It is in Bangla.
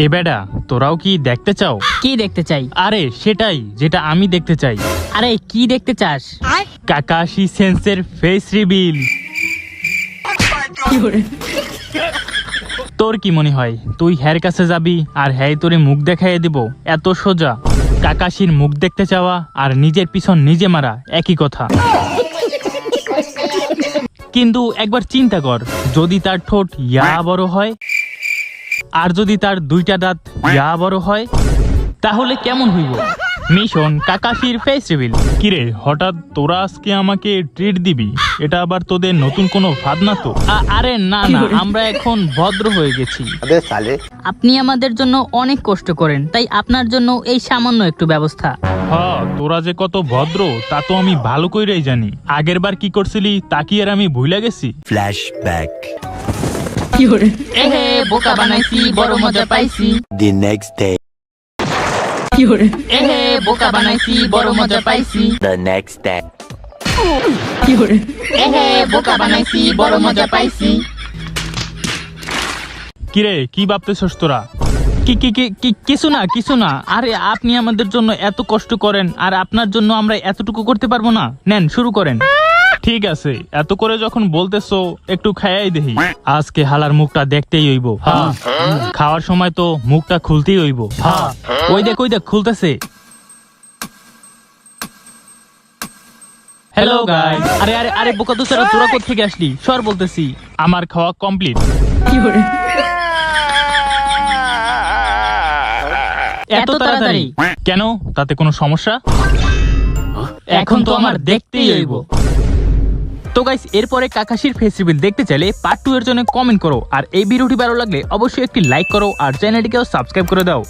এ বেডা, তোরাও কি দেখতে চাও? কি দেখতে চাই? আরে সেটাই যেটা আমি দেখতে চাই। আরে কি দেখতে চাস? কাকাশি সেন্সের ফেস রিভিল। তোর কি মনে হয় তুই হ্যার কাছে যাবি আর হ্যাঁ তোরে মুখ দেখাইয়ে দিব? এত সোজা? কাকাশির মুখ দেখতে চাওয়া আর নিজের পিছন নিজে মারা একই কথা। কিন্তু একবার চিন্তা কর, যদি তার ঠোঁট ইয়া বড় হয় আর যদি তার দুইটা দাঁত ইয়া বড় হয়, তাহলে কেমন হইব? মিশন কাকাশির ফেস রিভিল। কিরে, হঠাৎ তোরা আজকে আমাকে ট্রিট দিবি? এটা আবার তোদের নতুন কোনো ফাঁদ না তো? আরে না না, আমরা এখন ভদ্র হয়ে গেছি। আপনি আমাদের জন্য অনেক কষ্ট করেন, তাই আপনার জন্য এই সামান্য একটু ব্যবস্থা। হ্যাঁ, তোরা যে কত ভদ্র তা তো আমি ভালো কইরাই জানি। আগের বার কি করছিলি তা কি আর আমি ভুলে গেছি? Flashback. এহে বোকা বানাইছি, বড় মজা পাইছি। The next day. এহে বোকা বানাইছি, বড় মজা পাইছি। The next day. এহে বোকা বানাইছি, বড় মজা পাইছি। কিরে, কি ভাবতেছস তোরা? কিছু না। আরে আপনি আমাদের জন্য এত কষ্ট করেন আর আপনার জন্য আমরা এতটুকু করতে পারবো না? নেন শুরু করেন। ঠিক আছে, এত করে যখন বলতেছো একটু খাইয়াই দেখি। আজকে হালার মুখটা দেখতেই হইব। হ্যাঁ, খাওয়ার সময় তো মুখটা খুলতেই হইব। হ্যাঁ, ওই দেখ খুলতেছে। Hello guys. আরে আরে আরে বোকা দোস্তরা, তোরা কোথা থেকে আসলি? সর বলতেছি। আমার খাওয়া কমপ্লিট। এত তাড়াতাড়ি? কেন, তাতে কোনো সমস্যা? এখন তো আমার দেখতেই হইব। তো গাইস, এরপরে কাকাশির ফেস রিভিল দেখতে চাইলে পার্ট 2 এর জন্য কমেন্ট করো, আর এই ভিডিওটি ভালো লাগলে অবশ্যই একটি লাইক করো আর চ্যানেলটিকেও সাবস্ক্রাইব করে দাও।